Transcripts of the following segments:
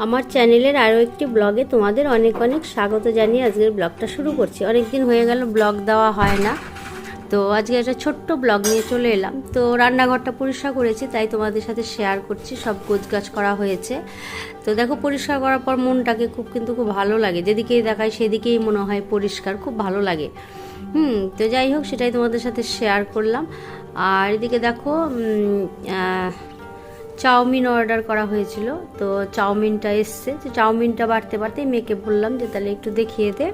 আমার চ্যানেলের আরও একটি ব্লগে তোমাদের অনেক অনেক স্বাগত জানিয়ে আজকের ব্লগটা শুরু করছি। অনেক দিন হয়ে গেল ব্লগ দেওয়া হয় না, তো আজকে একটা ছোট্ট ব্লগ নিয়ে চলে এলাম। তো রান্নাঘরটা পরিষ্কার করেছি, তাই তোমাদের সাথে শেয়ার করছি। সব গোছগাছ করা হয়েছে। তো দেখো, পরিষ্কার করার পর মনটাকে খুব ভালো লাগে। যেদিকেই দেখায় সেদিকেই মনে হয় পরিষ্কার, খুব ভালো লাগে। তো যাই হোক, সেটাই তোমাদের সাথে শেয়ার করলাম। আর এদিকে দেখো, চাউমিন অর্ডার করা হয়েছিল, তো চাউমিনটা এসছে। তো চাউমিনটা বাড়তে মেয়েকে বললাম যে তাহলে একটু দেখিয়ে দে,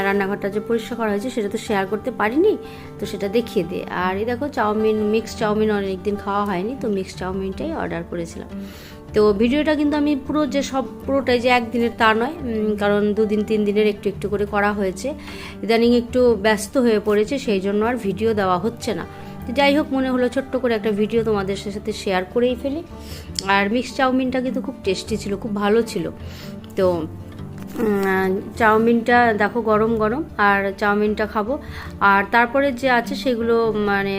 রান্নাঘরটা যে পরিষ্কার করা হয়েছে সেটা তো শেয়ার করতে পারিনি, তো সেটা দেখিয়ে দে। আর এই দেখো, চাউমিন, মিক্স চাউমিন অনেকদিন খাওয়া হয়নি, তো মিক্স চাউমিনটাই অর্ডার করেছিলাম। তো ভিডিওটা কিন্তু আমি পুরোটাই যে একদিনের তা নয়, কারণ 2-3 দিনের একটু একটু করে করা হয়েছে। ইদানিং একটু ব্যস্ত হয়ে পড়েছে, সেই জন্য আর ভিডিও দেওয়া হচ্ছে না। তো যাই হোক, মনে হলো ছোট্ট করে একটা ভিডিও তোমাদের সাথে শেয়ার করেই ফেলি। আর মিক্স চাউমিনটা কিন্তু খুব টেস্টি ছিল, খুব ভালো ছিল। তো চাউমিনটা দেখো গরম গরম, আর চাউমিনটা খাবো। আর তারপরে যে আছে সেগুলো মানে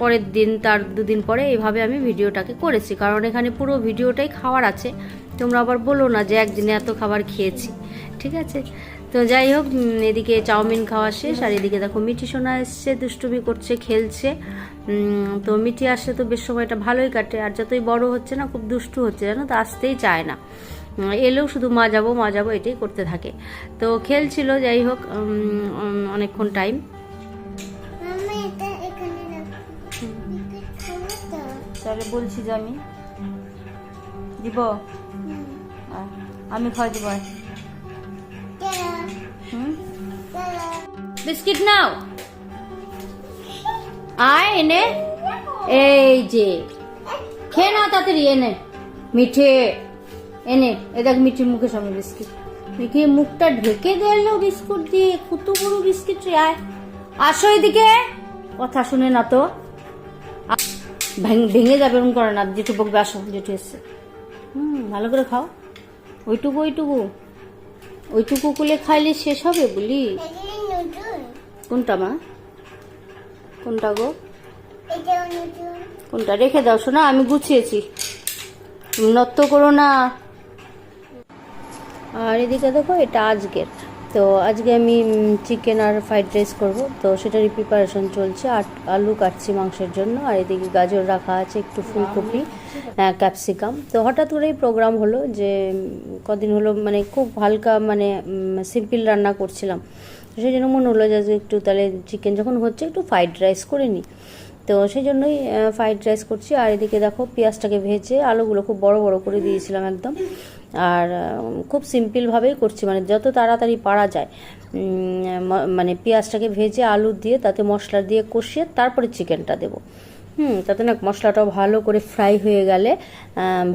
পরের দিন, তার 2 দিন পরে এইভাবে আমি ভিডিওটাকে করেছি, কারণ এখানে পুরো ভিডিওটাই খাওয়ার আছে। তোমরা আবার বলো না যে একদিনে এত খাবার খেয়েছি, ঠিক আছে? তো যাই হোক, এদিকে চাউমিন খাওয়া শেষ, আর এদিকে দেখো মিঠি সোনা এসছে, দুষ্টুমি করছে, খেলছে। তো মিঠি আসলে তো বেশ সময়টা ভালোই কাটে, আর যতই বড় হচ্ছে না খুব দুষ্টু হচ্ছে, জানো তো, আসতেই চায় না। এলেও শুধু মা যাবো এটাই করতে থাকে। তো খেলছিল, যাই হোক, অনেকক্ষণ টাইম। তাহলে বলছি যে আমি দিব, আমি খাওয়া দিব। বিস্কিট নাও, আয় এনে, এই যে খেয়ে নাও তাড়াতাড়ি, এনে মিঠে এনে। এ দেখ, মিঠির মুখের সামনে বিস্কিট, মিঠি মুখটা ঢেকে দিল বিস্কুট দিয়ে, কত বড় বিস্কিট। আয়, আসো এদিকে, কথা শুনে না তো, ভেঙে যাবে এরকম করে না। যেটু বকবে, আসো, যেটু এসছে। ভালো করে খাও, ওইটুকু কুলে খাইলে শেষ হবে বলি। কোনটা মা, কোনটা গো, কোনটা? রেখে দাও শোনা, আমি গুছিয়েছি, নত্য করো না। আর এদিকে দেখো, এটা আজকের। তো আজকে আমি চিকেন আর ফ্রাইড রাইস করবো, তো সেটারই প্রিপারেশন চলছে। আর আলু কাটছি মাংসের জন্য, আর এদিকে গাজর রাখা আছে, একটু ফুলকপি, ক্যাপসিকাম। তো হঠাৎ করেই প্রোগ্রাম হলো যে কদিন হলো মানে খুব হালকা, মানে সিম্পল রান্না করছিলাম, সেই জন্য মনে হলো যে আজকে একটু তাহলে চিকেন যখন হচ্ছে একটু ফ্রাইড রাইস করে নিই। তো সেই জন্যই ফ্রাইড রাইস করছি। আর এদিকে দেখো, পেঁয়াজটাকে ভেজে আলুগুলো খুব বড় বড় করে দিয়েছিলাম একদম। আর খুব সিম্পলভাবেই করছি, মানে যত তাড়াতাড়ি পারা যায়। মানে পেঁয়াজটাকে ভেজে আলু দিয়ে তাতে মশলা দিয়ে কষিয়ে তারপরে চিকেনটা দেবো। তাতে না মশলাটাও ভালো করে ফ্রাই হয়ে গেলে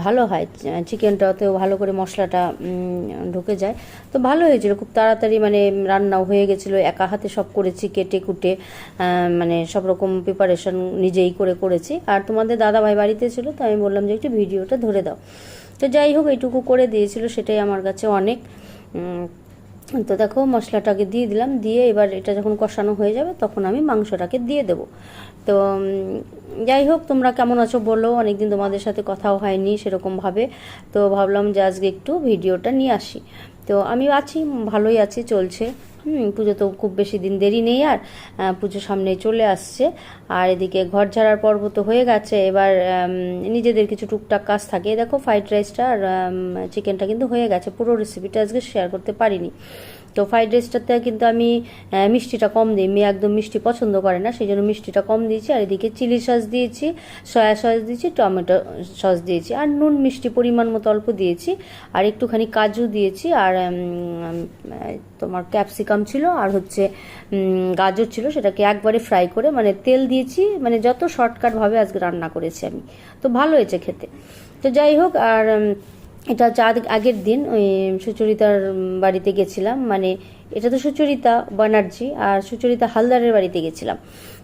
ভালো হয়, চিকেনটাতেও ভালো করে মশলাটা ঢুকে যায়। তো ভালো হয়েছিল, খুব তাড়াতাড়ি মানে রান্নাও হয়ে গেছিলো। একা হাতে সব করেছি, কেটে কুটে, মানে সব রকম প্রিপারেশন নিজেই করেছি। আর তোমাদের দাদা ভাই বাড়িতে ছিল, তো আমি বললাম যে একটু ভিডিওটা ধরে দাও। তো যাই হোক, এইটুকু করে দিয়েছিল, সেটাই আমার কাছে অনেক। তো দেখো, মশলাটাকে দিয়ে দিলাম, দিয়ে এবার এটা যখন কষানো হয়ে যাবে তখন আমি মাংসটাকে দিয়ে দেব। তো যাই হোক, তোমরা কেমন আছো বলো, অনেকদিন তোমাদের সাথে কথাও হয়নি সেরকমভাবে। তো ভাবলাম যে আজকে একটু ভিডিওটা নিয়ে আসি। তো আমি আছি, ভালোই আছি, চলছে। পুজো তো খুব বেশি দিন দেরি নেই, আর পুজো সামনে চলে আসছে। আর এদিকে ঘর ঝাড়ার পর্ব তো হয়ে গেছে, এবার নিজেদের কিছু টুকটাক কাজ থাকে। দেখো, ফ্রাইড রাইসটা আর চিকেনটা কিন্তু হয়ে গেছে, পুরো রেসিপিটা আজকে শেয়ার করতে পারিনি। তো ফ্রাইড রাইসটাতে কিন্তু আমি মিষ্টিটা কম দিই, মেয়ে একদম মিষ্টি পছন্দ করে না, সেই জন্য মিষ্টিটা কম দিয়েছি। আর এদিকে চিলি সস দিয়েছি, সয়া সস দিয়েছি, টমেটো সস দিয়েছি, আর নুন মিষ্টি পরিমাণ মতো অল্প দিয়েছি, আর একটুখানি কাজু দিয়েছি, আর তোমার ক্যাপসিকাম ছিল, আর হচ্ছে গাজর ছিল, সেটাকে একবারে ফ্রাই করে মানে তেল দিয়েছি। মানে যত শর্টকাটভাবে আজকে রান্না করেছি আমি, তো ভালো হয়েছে খেতে। তো যাই হোক, আর এটা হচ্ছে আগের দিন ওই সুচরিতার বাড়িতে গেছিলাম, মানে এটা তো সুচরিতা ব্যানার্জি আর সুচরিতা হালদারের বাড়িতে গেছিলাম।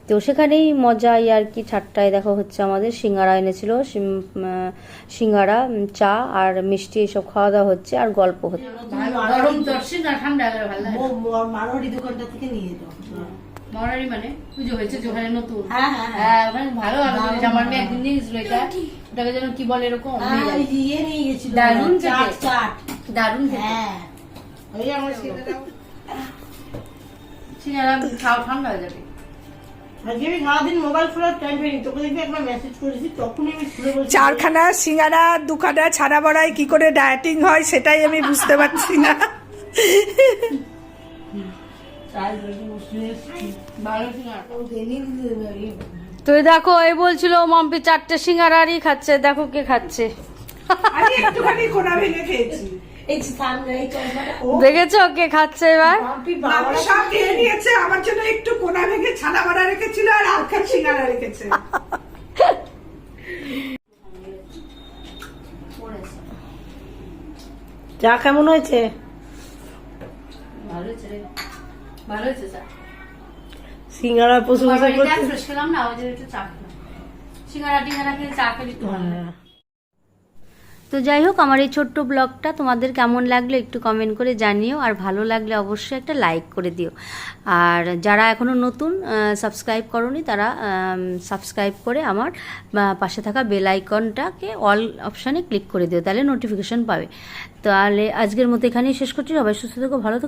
তো সেখানেই মজাই আর কি, ঠাট্টায় দেখো হচ্ছে আমাদের সিঙ্গারা এনেছিল, সিঙ্গারা, চা আর মিষ্টি, এইসব খাওয়া দাওয়া হচ্ছে আর গল্প হচ্ছে। মরারি মানে পুজো হয়েছে যেখানে নতুন, হ্যাঁ ওখানে ভালো আলোচনা। আমার মেয়ে একদিন নিয়েছিল এটা, ওটাকে যেন কি বলে এরকম দারুন দারুন। হ্যাঁ সিঙ্গারা খাওয়া ঠান্ডা হয়ে যাবে। চারখানা সিঙ্গারা 2খানা ছানা বড়াই কি করে ডায়েটিং হয় সেটাই আমি বুঝতে পারছি না। তো দেখো এই বলছিল মাম্পি 4টে সিঙ্গারারই খাচ্ছে, দেখো কে খাচ্ছে। একটুখানি কোনা ভেঙে খেয়েছি। দেখেছো কে খাচ্ছে এবার? সব খেয়ে নিয়েছে, আমার জন্য একটু কোনা ভেঙে ছানা বড়া রেখেছিল আর আখের সিঙ্গারা রেখেছে। চা কেমন হয়েছে? ভালো হয়েছে রে, ভালো হয়েছে চা। সিঙ্গারা প্রশংসা করছে। ফ্রেশ খেলাম না, ওই যে একটু চা খেলাম। সিঙ্গারা টিঙ্গারা খেয়ে চা খেলে একটু ভালো লাগে। তো যাই হোক, আমার এই ছোট্ট ব্লগটা তোমাদের কেমন লাগলো একটু কমেন্ট করে জানিও, আর ভালো লাগলে অবশ্যই একটা লাইক করে দিও। আর যারা এখনও নতুন সাবস্ক্রাইব করোনি তারা সাবস্ক্রাইব করে আমার পাশে থাকা বেল আইকনটাকে অল অপশানে ক্লিক করে দিও, তাহলে নোটিফিকেশন পাবে। তাহলে আজকের মতো এখানেই শেষ করছি। সবাই সুস্থ থেকো, ভালো থেকো।